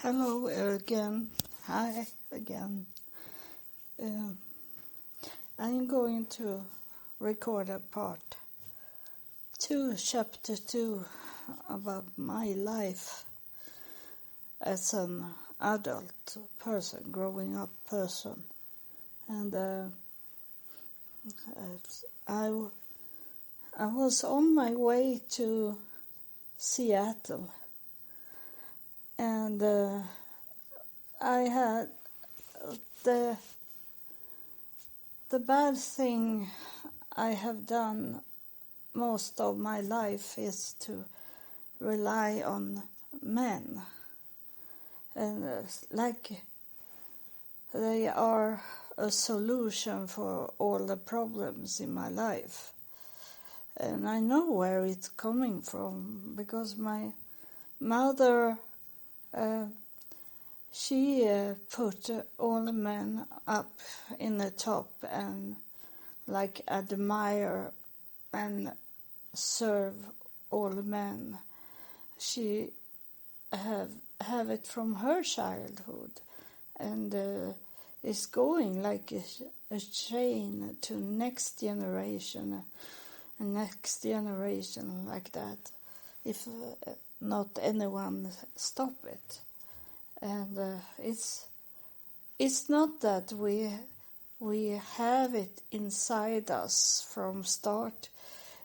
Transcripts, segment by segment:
Hello again. Hi again. Um, I'm going to record a part 2, chapter 2, about my life as an adult person, growing up person. And I was on my way to Seattle, and I had the bad thing I have done most of my life is to rely on men, and like they are a solution for all the problems in my life. And I know where it's coming from, because my mother, she put all the men up in the top and like admire and serve all men. She have it from her childhood, and is going like a chain to next generation and next generation like that, if not anyone stop it. And it's not that we have it inside us from start.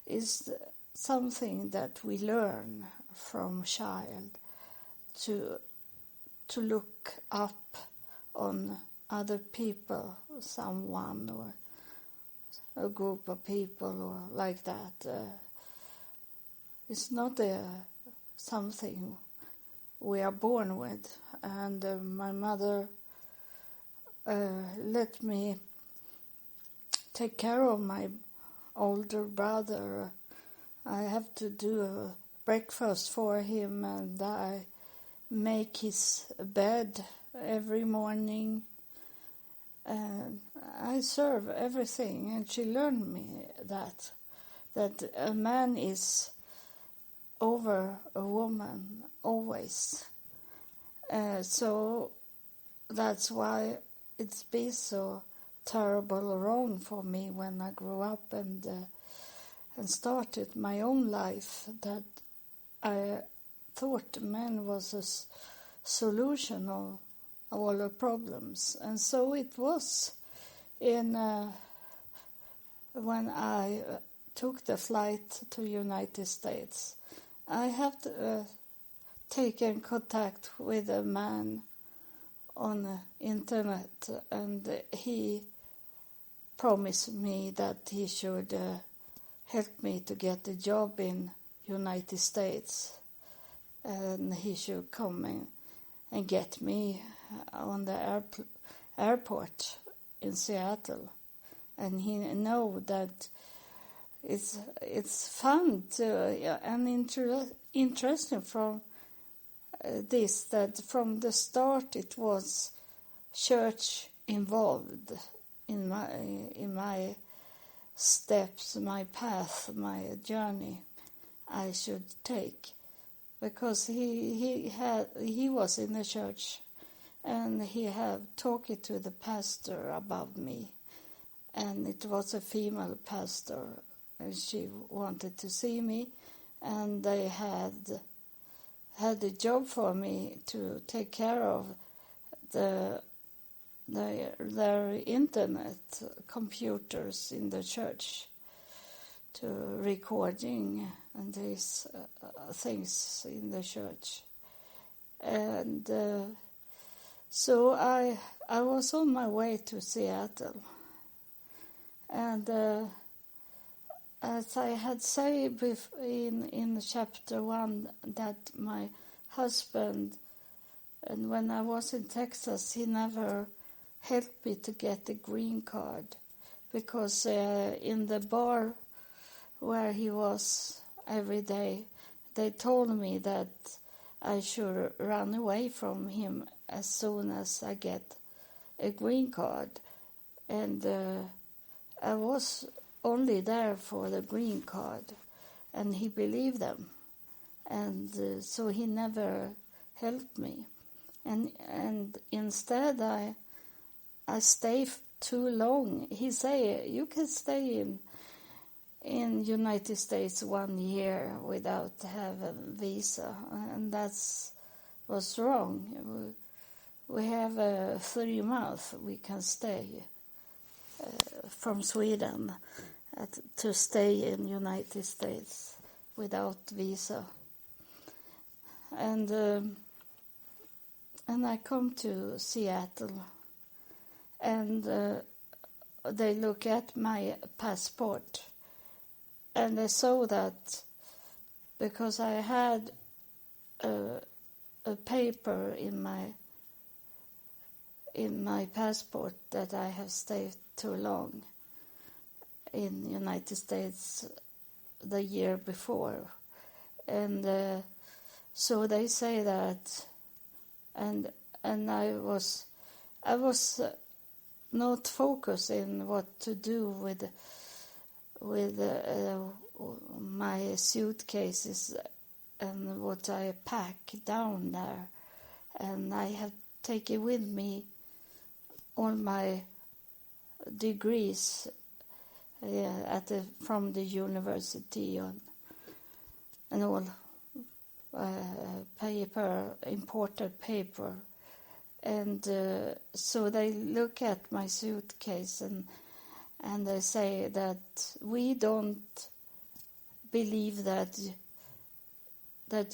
It's something that we learn from child to look up on other people, someone or a group of people or like that. It's not something we are born with. And my mother let me take care of my older brother. I have to do a breakfast for him, and I make his bed every morning, and I serve everything. And she learned me that a man is over a woman always. So that's why it's been so terrible wrong for me when I grew up and started my own life, that I thought men was a solution of all the problems. And so it was in when I took the flight to United States. I have taken contact with a man on the internet, and he promised me that he should help me to get a job in United States, and he should come and get me on the airport in Seattle. And he know that it's fun to and interesting from this, that from the start it was church involved in my steps, my path, my journey I should take, because he was in the church, and he had talked to the pastor about me, and it was a female pastor, and she wanted to see me, and they had a job for me to take care of their internet computers in the church, to recording and these things in the church. And so I was on my way to Seattle, and as I had said in chapter 1, that my husband, and when I was in Texas, he never helped me to get a green card, because in the bar where he was every day, they told me that I should run away from him as soon as I get a green card. And I was only there for the green card, and he believed them, and so he never helped me. and instead I stay too long. He say you can stay in United States 1 year without having visa, and that's was wrong. We have 3 months we can stay from Sweden to stay in United States without visa. And I come to Seattle, and they look at my passport, and they saw that because I had a paper in my passport that I have stayed too long in United States the year before, and so they say that, and I was not focusing what to do with my suitcases and what I pack down there, and I have taken with me all my degrees from the university and all paper, imported paper, and so they look at my suitcase and they say that we don't believe that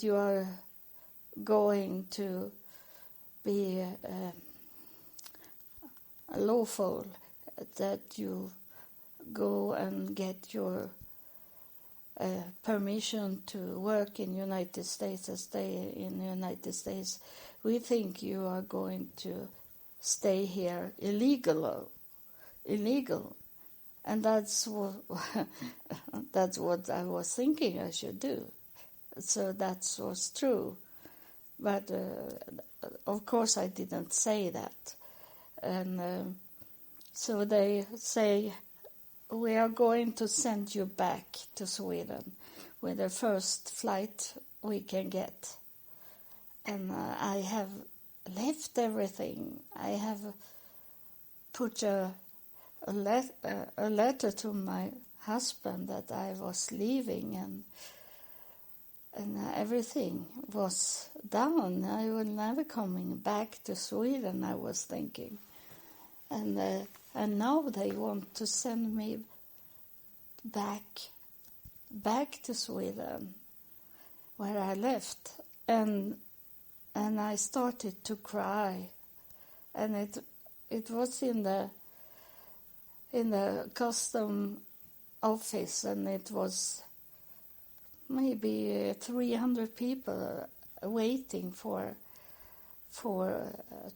you are going to be lawful, that you go and get your permission to work in United States and stay in the United States. We think you are going to stay here illegal, and that's what I was thinking I should do. So that was true, but of course I didn't say that, and so they say, we are going to send you back to Sweden with the first flight we can get. And I have left everything. I have put a letter to my husband that I was leaving, and everything was done. I was never coming back to Sweden, I was thinking. And now they want to send me back to Sweden, where I left, and I started to cry, and it was in the custom office, and it was maybe 300 people waiting for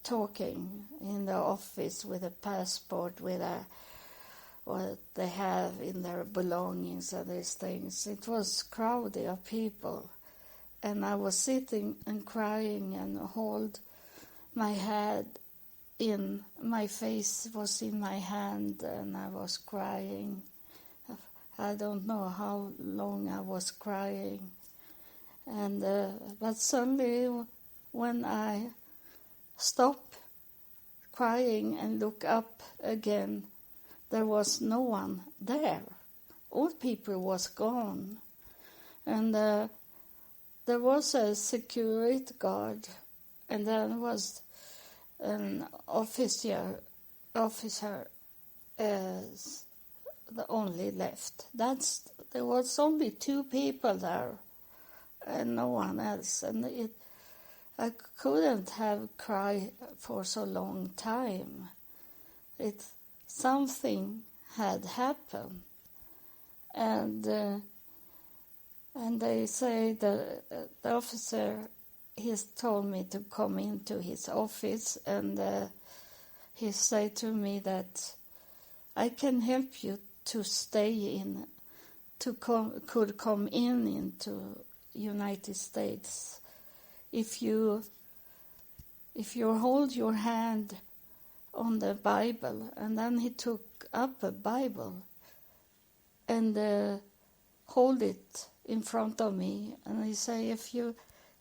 talking in the office with a passport, with what they have in their belongings and these things. It was crowded of people, and I was sitting and crying and hold my head in, my face was in my hand, and I was crying. I don't know how long I was crying, and but suddenly when I stop crying and look up again, there was no one there. All people was gone, and there was a security guard, and then was an officer the only left. There was only 2 people there, and no one else, and I couldn't have cried for so long time. Something had happened, and they say the officer, he's told me to come into his office, and he said to me that I can help you to stay in, could come into United States if you hold your hand on the Bible. And then he took up a Bible and hold it in front of me, and he say, if you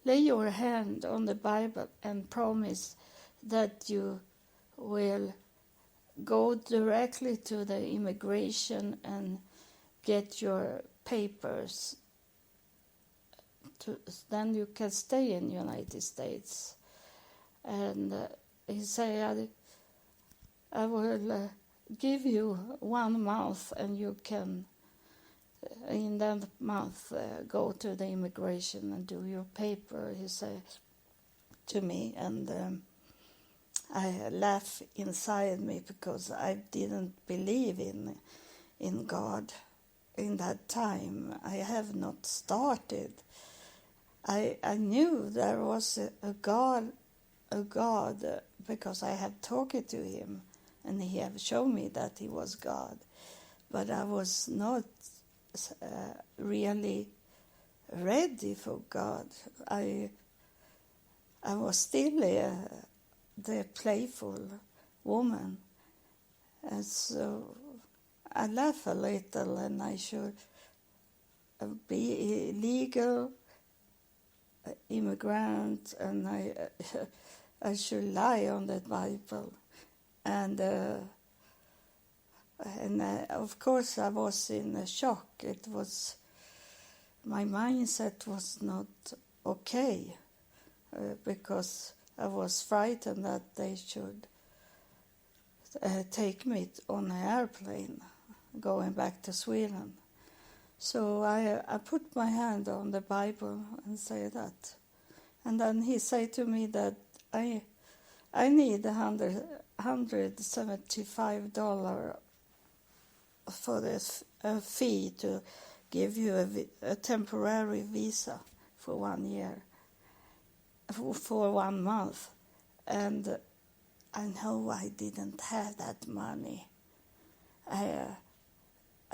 lay your hand on the Bible and promise that you will go directly to the immigration and get your papers. Then you can stay in the United States. And he said, I will give you 1 month and you can, in that month, go to the immigration and do your paper, he said to me. And I laughed inside me because I didn't believe in God in that time. I have not started. I knew there was a God because I had talked to him and he had shown me that he was God. But I was not really ready for God. I was still the playful woman. And so I laugh a little, and I should be illegal immigrant, and I should lie on the Bible. And of course I was in a shock. It was, my mindset was not okay, because I was frightened that they should take me on an airplane going back to Sweden. So I put my hand on the Bible and say that. And then he said to me that I need $175 for this fee to give you a temporary visa for 1 year, for 1 month. And I know I didn't have that money.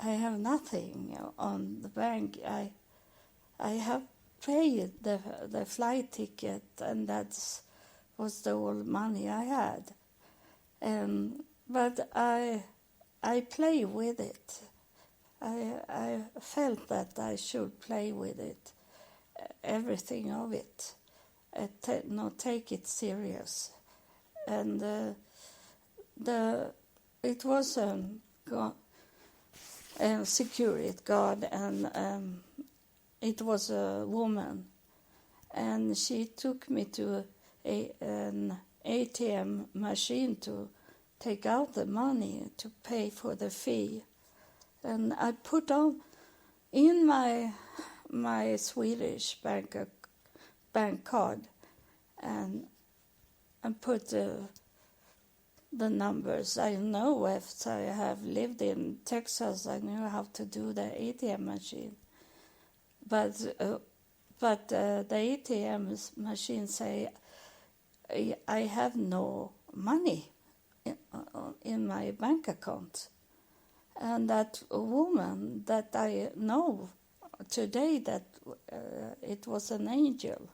I have nothing on the bank. I have paid the flight ticket, and that was the whole money I had. But I play with it. I felt that I should play with it, everything of it, not take it serious. And it was a security guard, and it was a woman, and she took me to an ATM machine to take out the money to pay for the fee. And I put on in my Swedish bank card and put the numbers. I know if I have lived in Texas, I knew how to do the ATM machine. But the ATM machine say, I have no money in my bank account. And that woman that I know today, that it was an angel.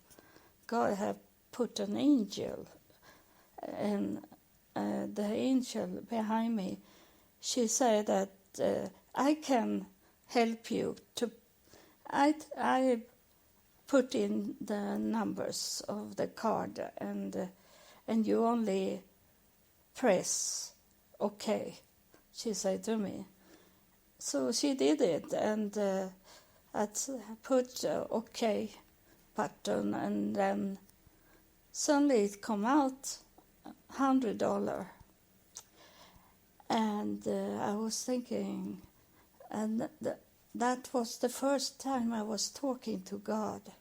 God have put an angel, and the angel behind me, she said that I can help you to. I put in the numbers of the card, and you only press OK, she said to me. So she did it, and I put OK button, and then suddenly it come out $100. And I was thinking, and that was the first time I was talking to God.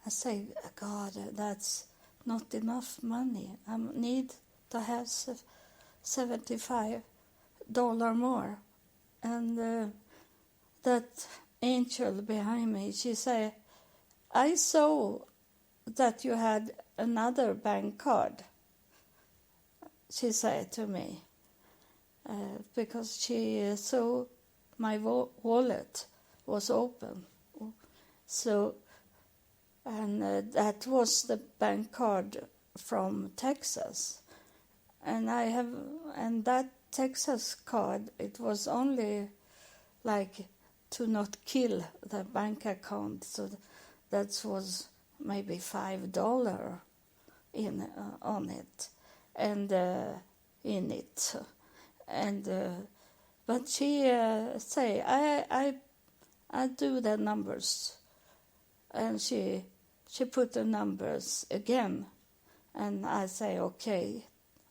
I say, God, that's not enough money. I need to have $75 more. And that angel behind me, she said, I saw that you had another bank card, she said to me, because she saw my wallet was open. So, and that was the bank card from Texas. And that Texas card, it was only like to not kill the bank account. So that was maybe $5 in on it, and in it, and but she say I do the numbers, and she put the numbers again, and I say okay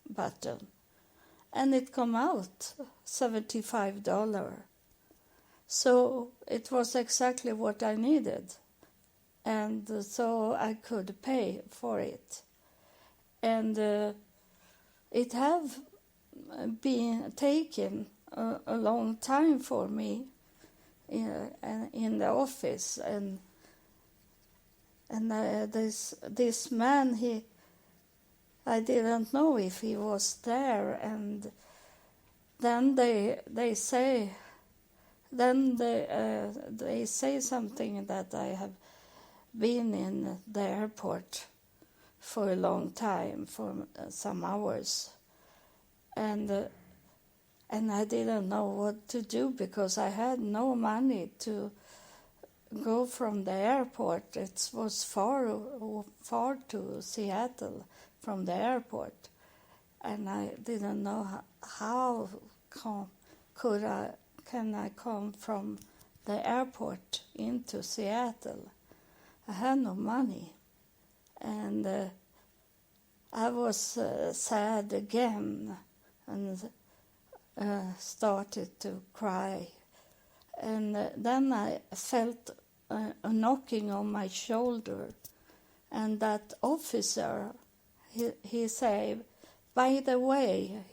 button, and it come out $75. So it was exactly what I needed, and so I could pay for it. And it have been taken a long time for me in the office, and this man, I didn't know if he was there, and then they say something that I have been in the airport for a long time, for some hours, and I didn't know what to do because I had no money to go from the airport. It was far to Seattle from the airport, and I didn't know how can I come from the airport into Seattle. I had no money, and I was sad again, and started to cry. And then I felt a knocking on my shoulder, and that officer, he said, by the way,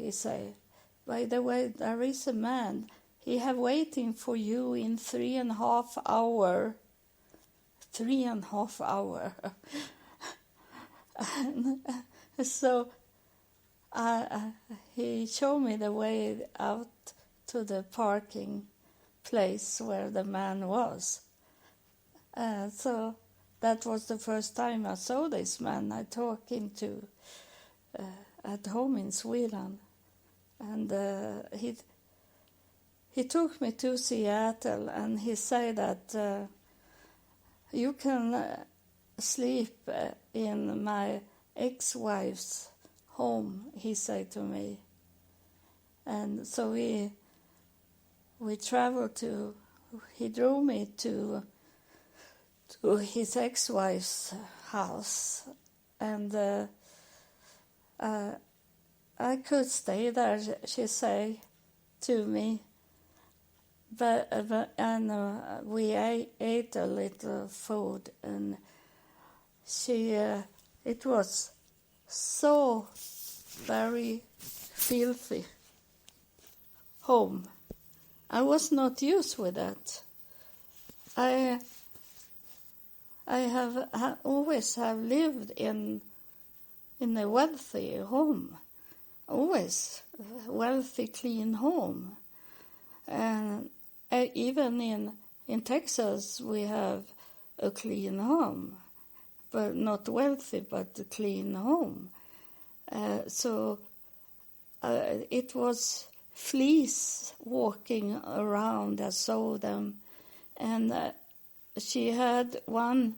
there is a man, he have waiting for you in 3.5 hours. 3.5 hours. So he showed me the way out to the parking place where the man was. So that was the first time I saw this man I talking to at home in Sweden. And he took me to Seattle, and he said that you can sleep in my ex-wife's home, he said to me. And so we traveled he drove me to his ex-wife's house, and I could stay there, she say to me, and we ate a little food, and it was so very filthy home. I was not used with that. I always have lived in a wealthy home, always wealthy, clean home, and even in Texas we have a clean home, but not wealthy, but a clean home. So it was fleas walking around. I saw them, and she had one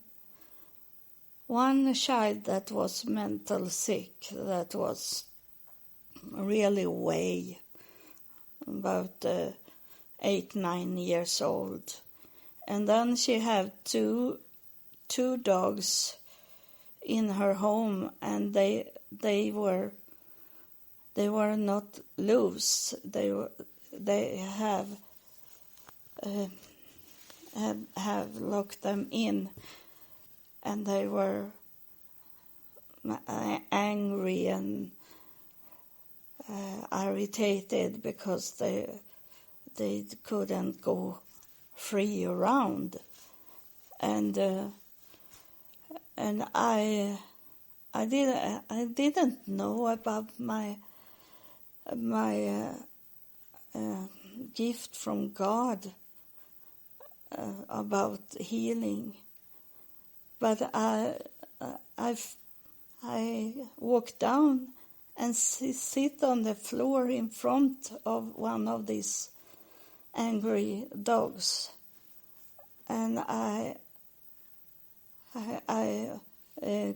child that was mental sick, that was really way about 8-9 years old, and then she had two dogs in her home, and they were not loose. They have locked them in, and they were angry and irritated because they couldn't go free around, and I didn't know about my gift from God about healing, but I walked down and sit on the floor in front of one of these angry dogs, and I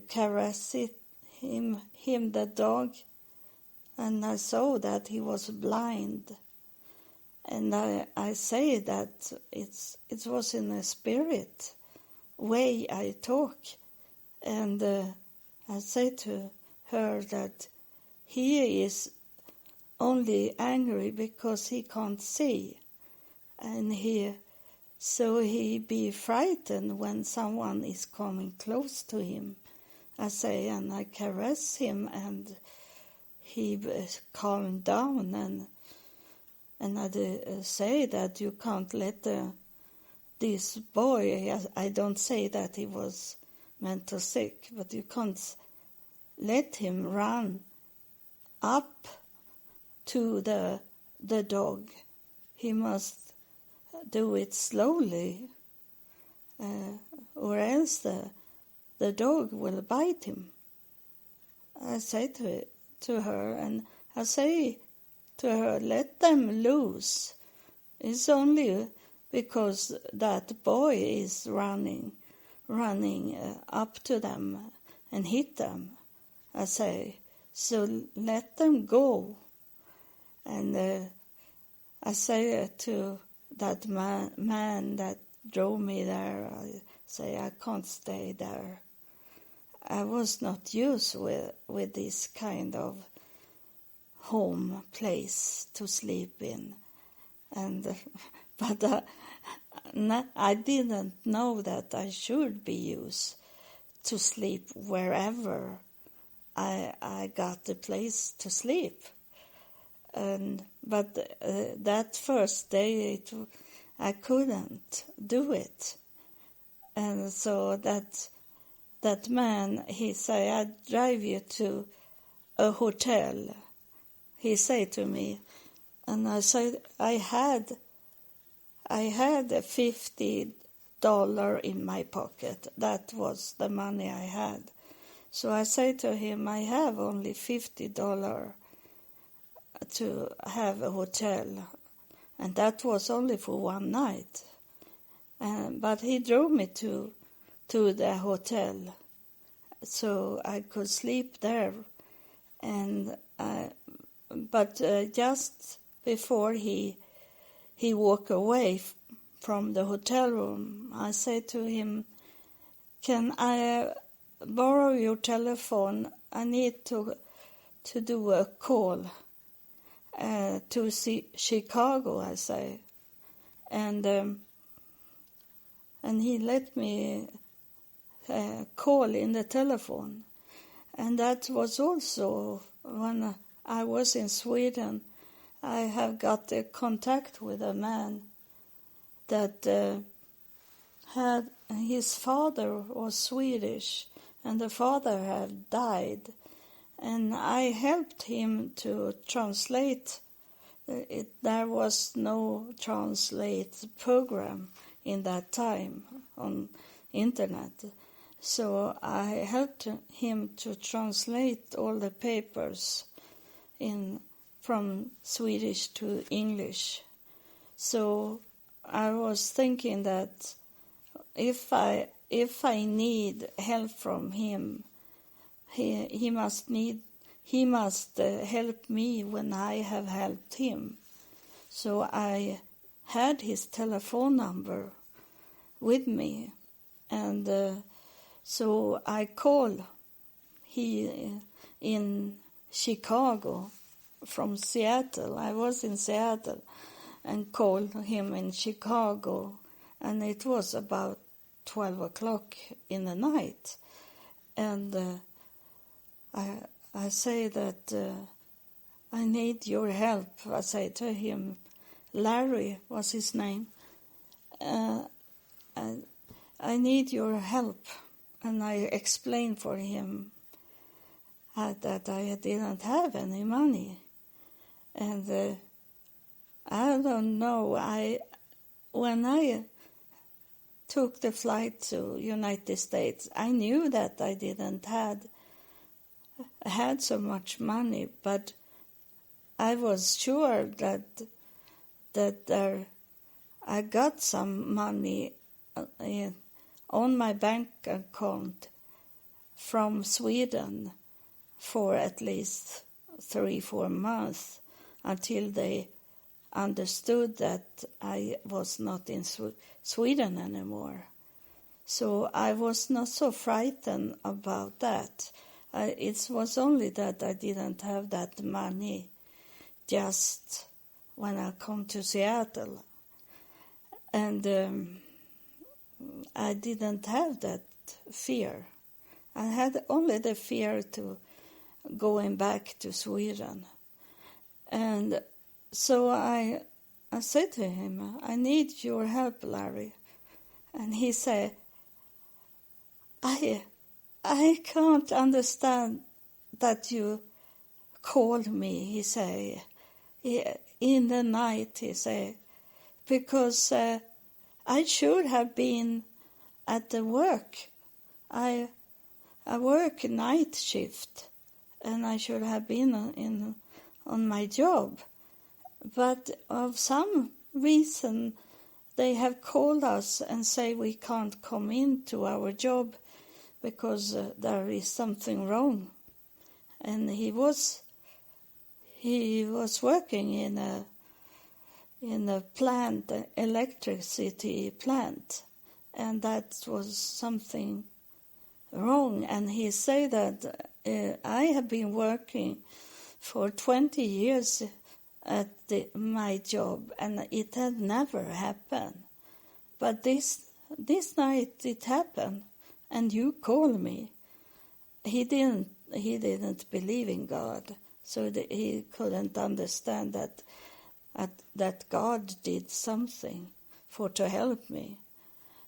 caressing him, the dog, and I saw that he was blind. And I say that it was in a spirit way I talk. And I say to her that he is only angry because he can't see. And so he be frightened when someone is coming close to him. I say, and I caress him, and he calmed down, and I say that you can't let this boy, I don't say that he was mental sick, but you can't let him run up to the dog. He must do it slowly, or else the dog will bite him. I say to her, and I say to her, let them loose. It's only because that boy is running up to them and hit them. I say, so let them go. And I say to that man that drove me there, I say, I can't stay there. I was not used with this kind of home place to sleep in, but I didn't know that I should be used to sleep wherever I got the place to sleep. But that first day I couldn't do it, and so that man, he say, I drive you to a hotel. He say to me, and I said I had $50 in my pocket. That was the money I had. So I say to him, I have only $50 to have a hotel, and that was only for one night. But he drove me to the hotel, so I could sleep there. And but just before he walked away from the hotel room, I said to him, can I borrow your telephone? I need to do a call to Chicago, I say. And he let me call in the telephone. And that was also when I was in Sweden. I have got a contact with a man that had, his father was Swedish, and the father had died. And I helped him to translate. There was no translate program in that time on internet. So I helped him to translate all the papers from Swedish to English. So I was thinking that if I need help from him, he must help me when I have helped him. So I had his telephone number with me, and so I called in Chicago from Seattle. I was in Seattle and called him in Chicago, and it was about 12 o'clock in the night. And I say that I need your help. I say to him, Larry was his name. I need your help. And I explained for him that I didn't have any money. And I don't know, when I took the flight to United States, I knew that I didn't had so much money, but I was sure that I got some money on my bank account from Sweden for at least 3-4 months until they understood that I was not in Sweden anymore. So I was not so frightened about that. It was only that I didn't have that money just when I come to Seattle. And I didn't have that fear. I had only the fear to going back to Sweden. And so I said to him, I need your help, Larry. And he said, I can't understand that you called me, he said, in the night, he said, because I should have been at the work. I work night shift, and I should have been on my job. But of some reason, they have called us and say we can't come into our job because there is something wrong. And he was working in a plant, electricity plant, and that was something wrong. And he said that I have been working for 20 years at my job, and it had never happened. But this night it happened, and you called me. He didn't believe in God, so he couldn't understand that God did something to help me.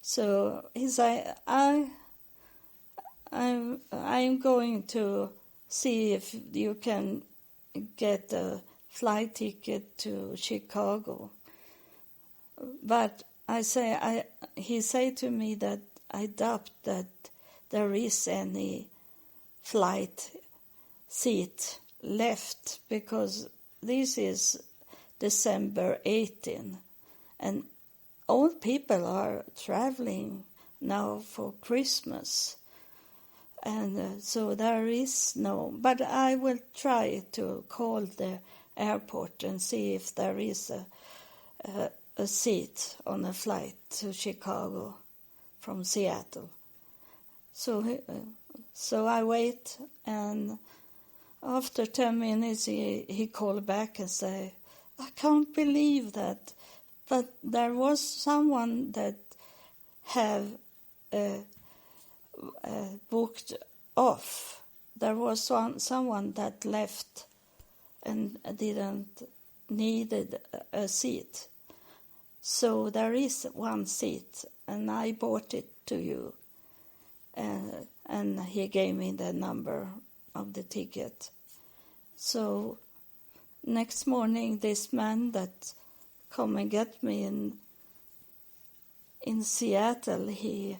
So he said, I'm going to see if you can get a flight ticket to Chicago. But he said to me that I doubt that there is any flight seat left, because this is December 18, and all people are traveling now for Christmas. And so there is no, but I will try to call the airport and see if there is a seat on a flight to Chicago from Seattle. So I wait, and after 10 minutes he called back and said, I can't believe that, but there was someone that have booked off. There was someone that left and didn't needed a seat. So there is one seat, and I bought it to you. And he gave me the number of the ticket. So next morning, this man that come and get me in Seattle, he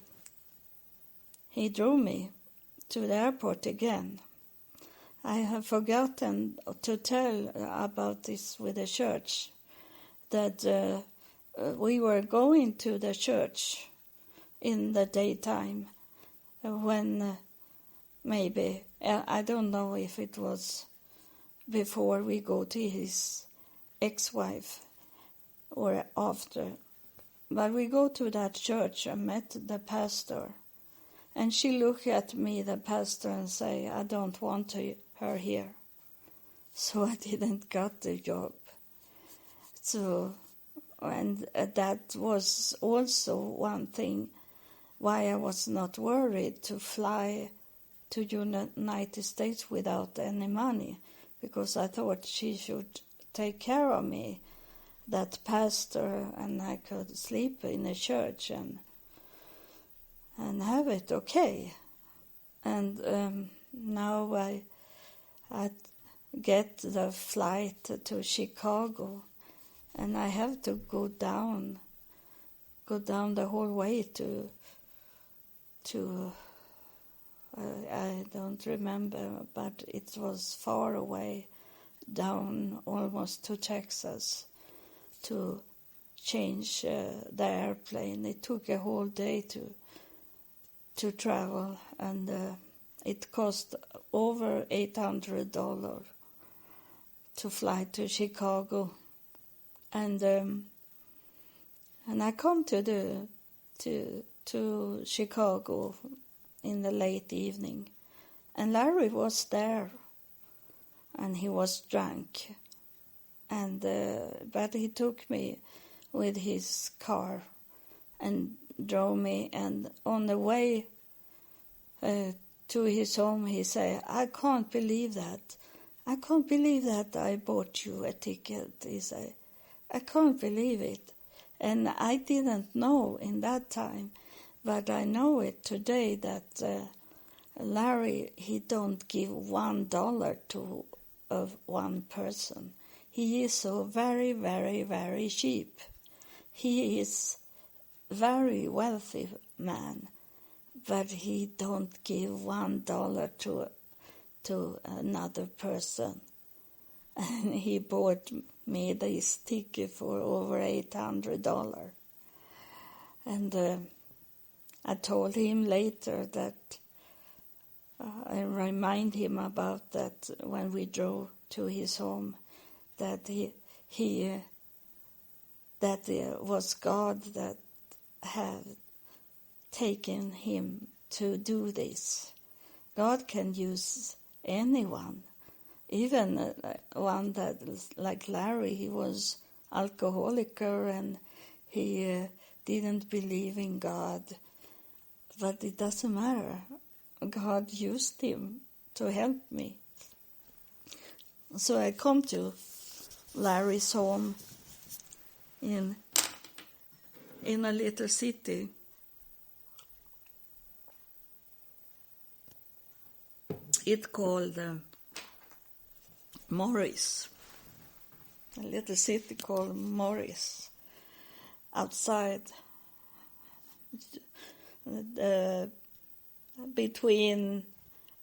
drove me to the airport again. I have forgotten to tell about this with the church, that we were going to the church in the daytime when maybe, I don't know if it was before we go to his ex-wife or after. But we go to that church and met the pastor. And she looked at me, the pastor, and say, I don't want her here. So I didn't get the job. So, and that was also one thing why I was not worried to fly to United States without any money, because I thought she should take care of me, that pastor, and I could sleep in a church and have it okay. And now I get the flight to Chicago, and I have to go down the whole way to I don't remember, but it was far away, down almost to Texas, to change the airplane. It took a whole day to travel, and it cost over $800 to fly to Chicago, and I come to Chicago in the late evening, and Larry was there, and he was drunk, and but he took me with his car and drove me, and on the way to his home he said, I can't believe that I bought you a ticket. He said, I can't believe it. And I didn't know in that time, but I know it today that Larry, he don't give $1 to one person. He is so very, very, very cheap. He is very wealthy man, but he don't give $1 to another person. And he bought me this ticket for over $800. And I told him later that I remind him about that when we drove to his home, that that it was God that had taken him to do this. God can use anyone, even one that like Larry. He was alcoholic and he didn't believe in God, but it doesn't matter. God used him to help me. So I come to Larry's home in a little city. It's called Morris, a little city called Morris, outside between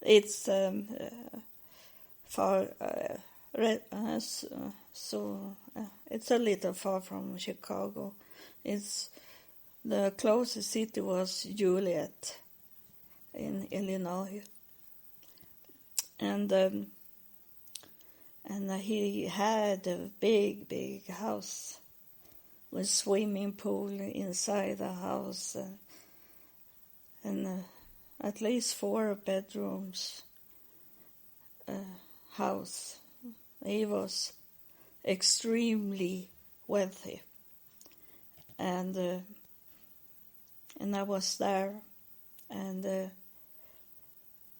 it's far it's a little far from Chicago. It's the closest city was Joliet in Illinois, and he had a big house with swimming pool inside the house, and at least 4 bedrooms house. He was extremely wealthy, and I was there, and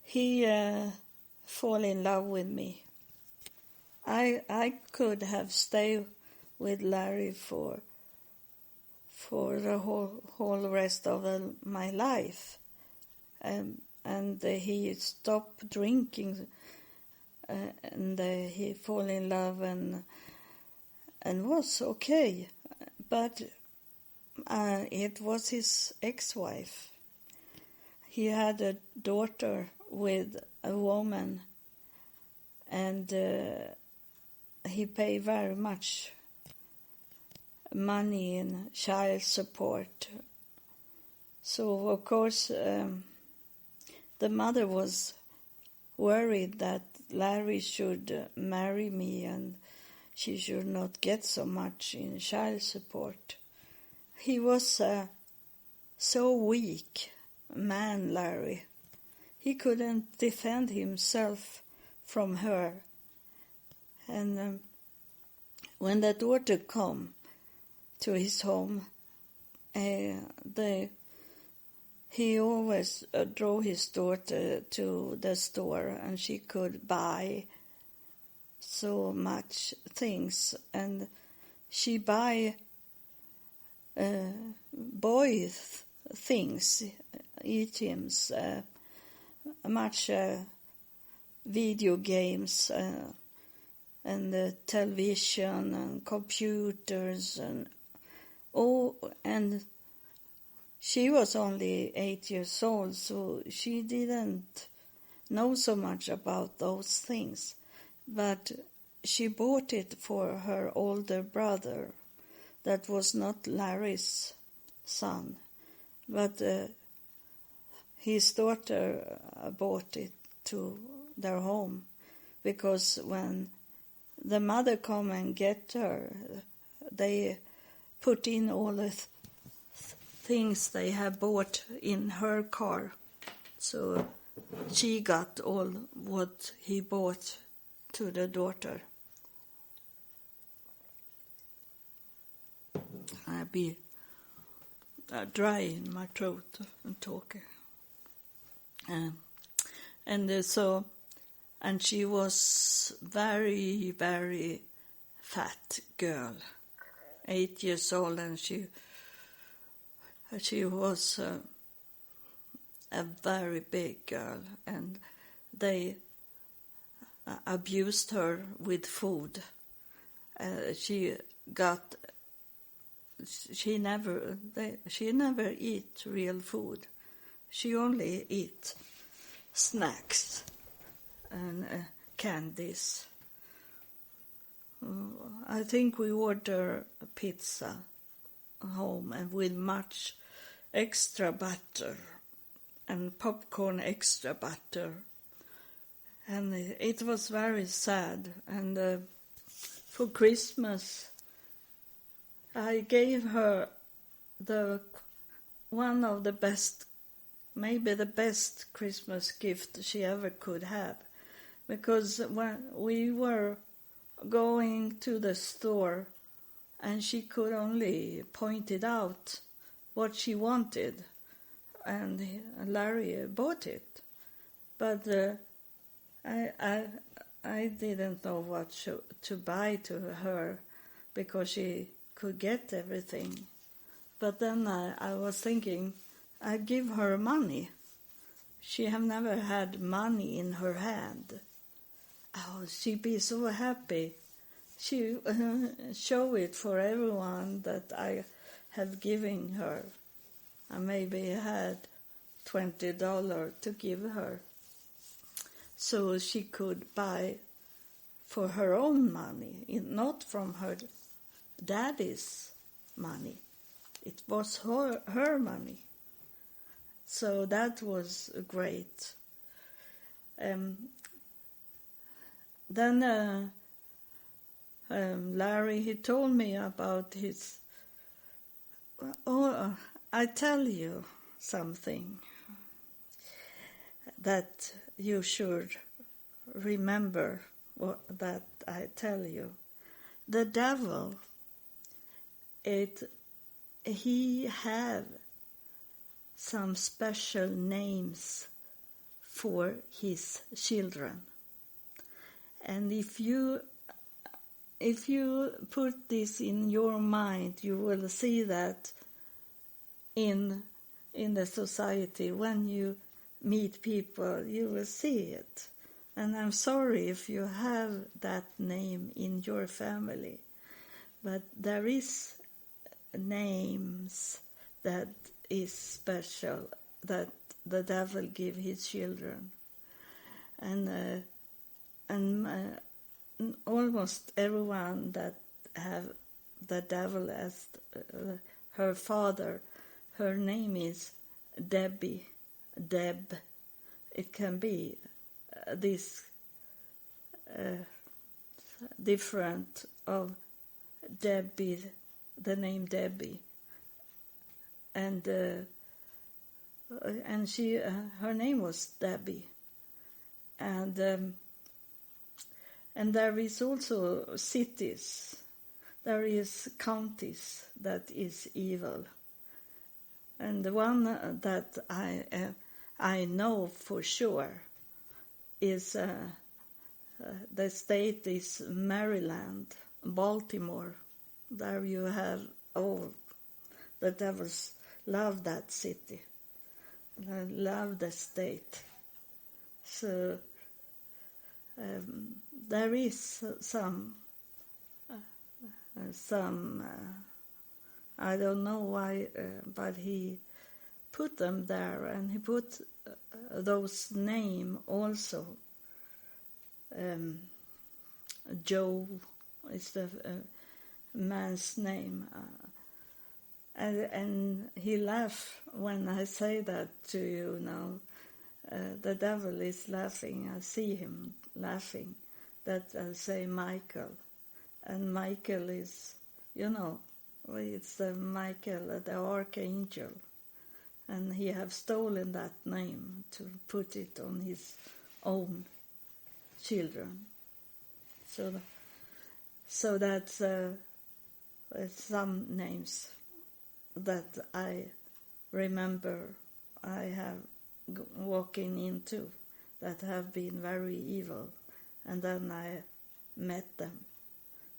he fall in love with me. I could have stayed with Larry for the whole rest of my life, and he stopped drinking, and he fall in love and was okay, but it was his ex-wife. He had a daughter with a woman, and he paid very much money in child support. So of course the mother was worried that Larry should marry me and she should not get so much in child support. He was so weak man, Larry. He couldn't defend himself from her. And when the daughter come to his home, he always drove his daughter to the store, and she could buy so much things, and she buy boy things, items, much video games, and television and computers and she was only 8 years old, so she didn't know so much about those things. But she bought it for her older brother, that was not Larry's son, but his daughter brought it to their home, because when the mother come and get her, they put in all the things they have bought in her car. So she got all what he bought to the daughter. I be dry in my throat and talking. And she was very, very fat girl, 8 years old, and she was a very big girl, and they abused her with food. She never eat real food. She only eat snacks and candies. I think we order a pizza home, and with much extra butter and popcorn extra butter. And it was very sad. And for Christmas, I gave her one of the best, maybe the best Christmas gift she ever could have. Because when we were going to the store, and she could only point it out what she wanted, and Larry bought it. But I didn't know what to buy to her, because she could get everything. But then I was thinking, I give her money. She have never had money in her hand. Oh, she'd be so happy. She show it for everyone that I have given her. I maybe had $20 to give her, so she could buy for her own money, not from her daddy's money. It was her money. So that was great. Then Larry, he told me about his... Oh, I tell you something that you should remember that I tell you. The devil, he have some special names for his children. And if you put this in your mind, you will see that in the society, when you meet people, you will see it. And I'm sorry if you have that name in your family, but there is names that is special that the devil give his children. And almost everyone that have the devil as her father, her name is Debbie, Deb. It can be this different of Debbie, the name Debbie, and she her name was Debbie, and there is also cities, there is counties that is evil, and the one that I know for sure is the state is Maryland, Baltimore. There you have the devils love that city, love the state. So there is some I don't know why, but he put them there, and he put those name also. Joe is the man's name, And he laughs when I say that to you now. The devil is laughing. I see him laughing. That I say Michael. And Michael is, it's Michael, the archangel. And he have stolen that name to put it on his own children. So that's some names that I remember I have walking into that have been very evil. And then I met them,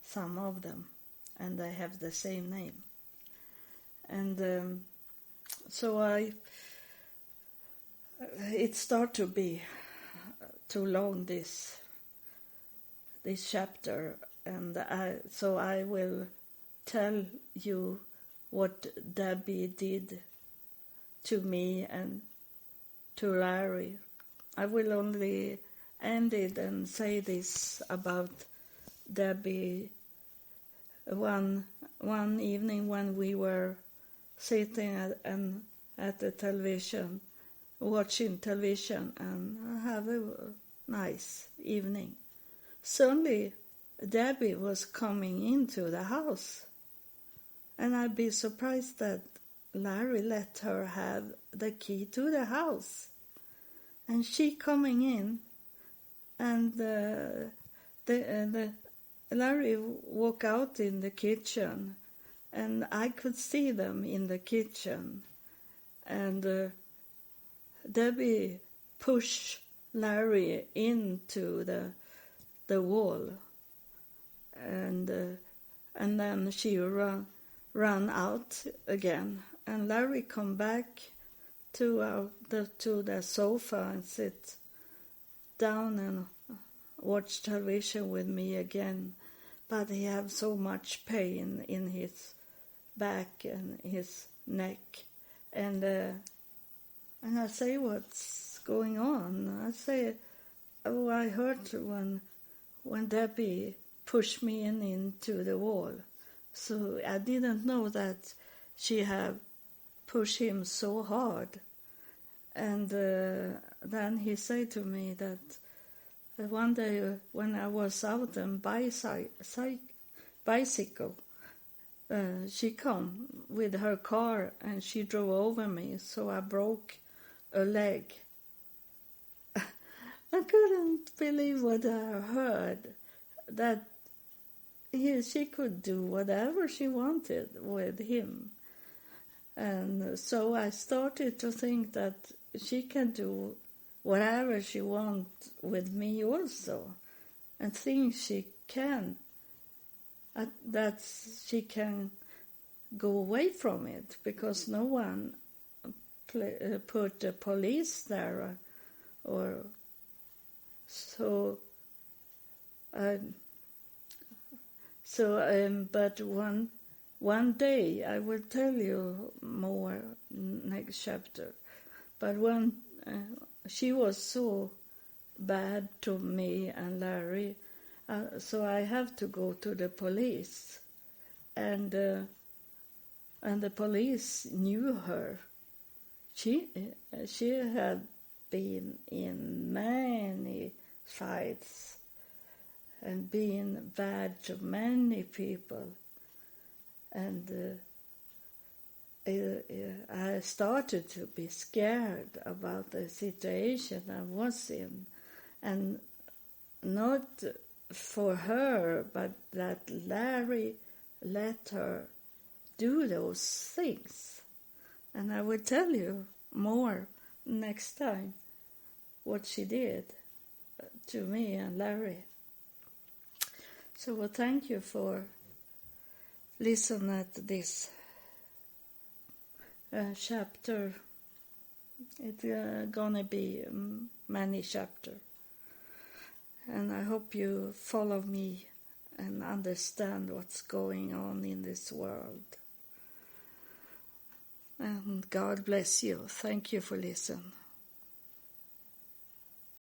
some of them, and they have the same name. And so it started to be too long, this chapter, and so I will tell you what Debbie did to me and to Larry. I will only end it and say this about Debbie. One evening when we were sitting at the television, watching television, and have a nice evening, suddenly Debbie was coming into the house, and I'd be surprised that Larry let her have the key to the house. And she coming in, and Larry walked out in the kitchen, and I could see them in the kitchen. And Debbie pushed Larry into the wall, and then she ran out again. And Larry come back to the sofa and sit down and watch television with me again. But he have so much pain in his back and his neck. And I say, what's going on? I say, oh, I heard when Debbie pushed me into the wall. So I didn't know that she had pushed him so hard. And then he said to me that one day when I was out on bicycle, she come with her car and she drove over me, so I broke a leg. I couldn't believe what I heard, that she could do whatever she wanted with him. And so I started to think that she can do whatever she wants with me also, and think she can, that she can go away from it, because no one put the police there, or so. But one day I will tell you more next chapter. But when she was so bad to me and Larry, so I have to go to the police, and the police knew her. She had been in many fights and been bad to many people, and I started to be scared about the situation I was in, and not for her, but that Larry let her do those things. And I will tell you more next time what she did to me and Larry. So thank you for listening to this chapter. It's gonna be many chapters. And I hope you follow me and understand what's going on in this world. And God bless you. Thank you for listening.